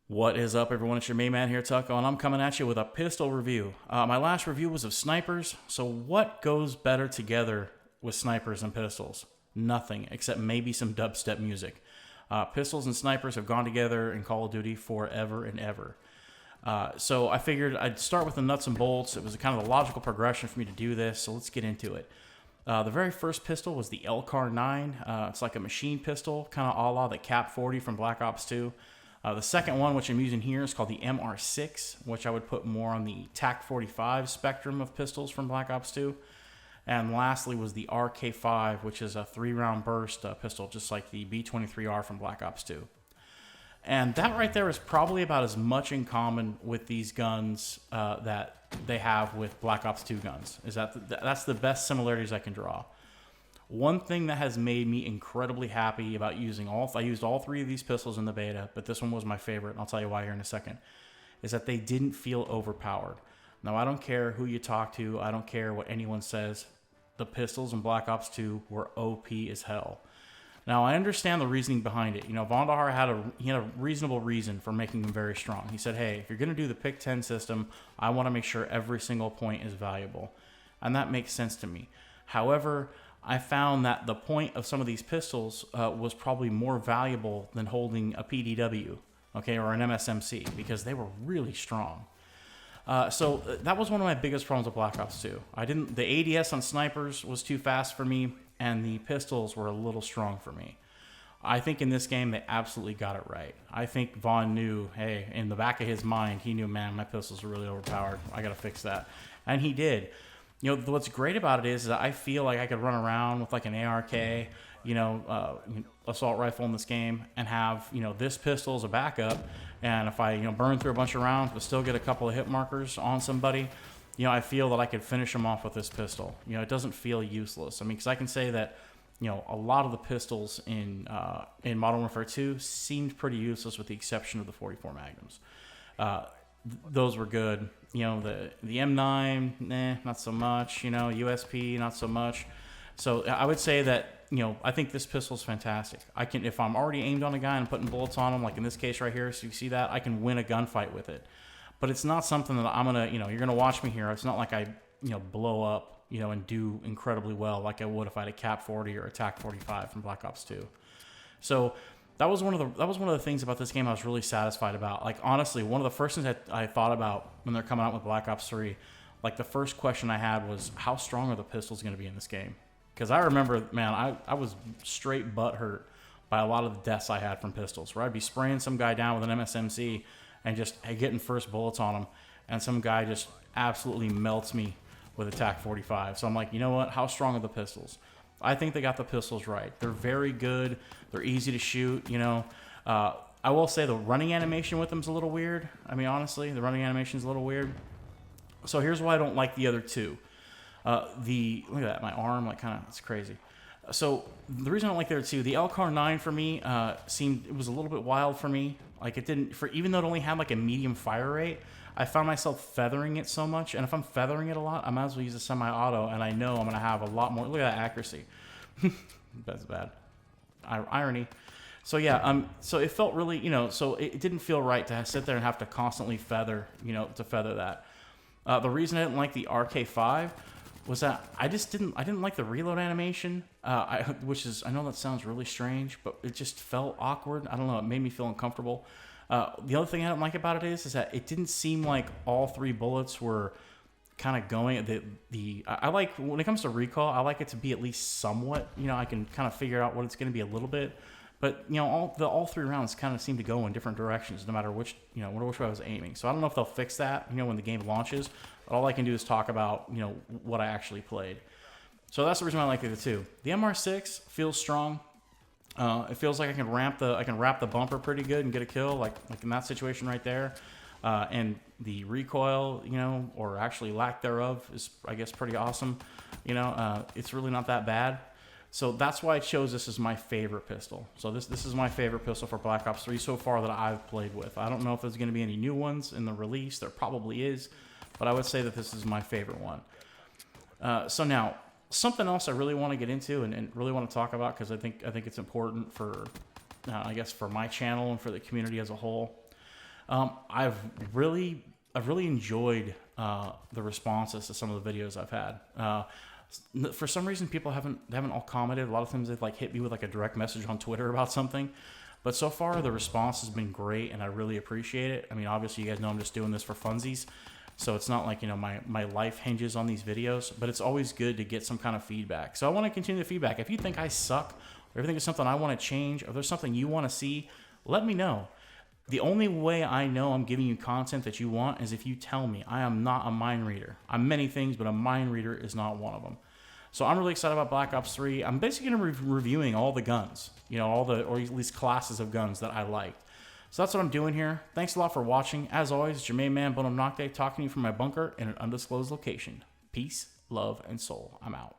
What is up, everyone? It's your main man here, Tucko, and I'm coming at you with a pistol review. My last review was of snipers, so what goes better together with snipers and pistols? Nothing, except maybe some dubstep music. Pistols and snipers have gone together in Call of Duty forever and ever. So I figured I'd start with the nuts and bolts. It was kind of the logical progression for me to do this, so let's get into it. The very first pistol was the LCAR-9. It's like a machine pistol, kind of a la the Cap 40 from Black Ops 2. The second one, which I'm using here, is called the MR6, which I would put more on the TAC 45 spectrum of pistols from Black Ops 2. And lastly was the RK5, which is a 3-round burst pistol, just like the B23R from Black Ops 2. And that right there is probably about as much in common with these guns that they have with Black Ops 2 guns. That's the best similarities I can draw. One thing that has made me incredibly happy about I used all three of these pistols in the beta, but this one was my favorite, and I'll tell you why here in a second, is that they didn't feel overpowered. Now, I don't care who you talk to, I don't care what anyone says, the pistols in Black Ops 2 were OP as hell. Now, I understand the reasoning behind it. You know, Vondahar had a reasonable reason for making them very strong. He said, hey, if you're going to do the Pick 10 system, I want to make sure every single point is valuable. And that makes sense to me. However, I found that the point of some of these pistols was probably more valuable than holding a PDW, okay, or an MSMC, because they were really strong. So that was one of my biggest problems with Black Ops 2. The ADS on snipers was too fast for me, and the pistols were a little strong for me. I think in this game they absolutely got it right. I think Vaughn knew, hey, in the back of his mind, he knew, man, my pistols are really overpowered. I got to fix that, and he did. You know, what's great about it is that I feel like I could run around with like an ARK, assault rifle in this game and have, this pistol as a backup. And if I, burn through a bunch of rounds but still get a couple of hit markers on somebody, I feel that I could finish them off with this pistol. It doesn't feel useless. I mean, because I can say that, a lot of the pistols in Modern Warfare 2 seemed pretty useless with the exception of the 44 Magnums. Those were good. The M9, not so much. USP, not so much. So I would say that, I think this pistol is fantastic. If I'm already aimed on a guy and I'm putting bullets on him, like in this case right here, so you see that, I can win a gunfight with it. But it's not something that I'm going to, you're going to watch me here. It's not like I, blow up, and do incredibly well like I would if I had a Cap 40 or a TAC 45 from Black Ops 2. So that was one of the things about this game I was really satisfied about. Like, honestly, one of the first things that I thought about when they're coming out with Black Ops 3, like the first question I had was, how strong are the pistols going to be in this game? Because I remember, man, I was straight butthurt by a lot of the deaths I had from pistols, where I'd be spraying some guy down with an MSMC and just getting first bullets on him, and some guy just absolutely melts me with a TAC 45. So I'm like, you know what? How strong are the pistols? I think they got the pistols right. They're very good. They're easy to shoot. I will say the running animation with them is a little weird. I mean, honestly, the running animation is a little weird. So here's why I don't like the other two. Look at that, my arm, it's crazy. So the reason I don't like the other two, the LCAR-9 for me it was a little bit wild for me. Like, even though it only had like a medium fire rate, I found myself feathering it so much, and if I'm feathering it a lot, I might as well use a semi-auto, and I know I'm going to have a lot more. Look at that accuracy. That's bad. Irony. So yeah, so it felt really, so it didn't feel right to sit there and have to constantly feather, to feather that. The reason I didn't like the RK5 was that I didn't like the reload animation, which is, I know that sounds really strange, but it just felt awkward. I don't know, it made me feel uncomfortable. The other thing I don't like about it is that it didn't seem like all three bullets were kind of going. I like, when it comes to recoil, I like it to be at least somewhat, I can kind of figure out what it's going to be a little bit. But, all three rounds kind of seem to go in different directions, no matter which way I was aiming. So I don't know if they'll fix that, when the game launches. But all I can do is talk about, what I actually played. So that's the reason why I like the other two. The MR6 feels strong. It feels like I can wrap the bumper pretty good and get a kill, like in that situation right there. And the recoil, or actually lack thereof, is, I guess, pretty awesome. It's really not that bad. So that's why I chose this as my favorite pistol. So this is my favorite pistol for Black Ops 3 so far that I've played with. I don't know if there's going to be any new ones in the release. There probably is, but I would say that this is my favorite one. So now, something else I really want to get into and really want to talk about, because I think it's important for, I guess, for my channel and for the community as a whole. I've really enjoyed the responses to some of the videos I've had. For some reason, people haven't all commented. A lot of times they've like hit me with like a direct message on Twitter about something. But so far, the response has been great, and I really appreciate it. I mean, obviously, you guys know I'm just doing this for funsies, so it's not like, you know, my life hinges on these videos, but it's always good to get some kind of feedback. So I want to continue the feedback. If you think I suck, or if you think it's something I want to change, or there's something you want to see, let me know. The only way I know I'm giving you content that you want is if you tell me. I am not a mind reader. I'm many things, but a mind reader is not one of them. So I'm really excited about Black Ops 3. I'm basically going to be reviewing all the guns, you know, or at least classes of guns that I liked. So that's what I'm doing here. Thanks a lot for watching. As always, it's your main man, Bonum Nocte, talking to you from my bunker in an undisclosed location. Peace, love, and soul. I'm out.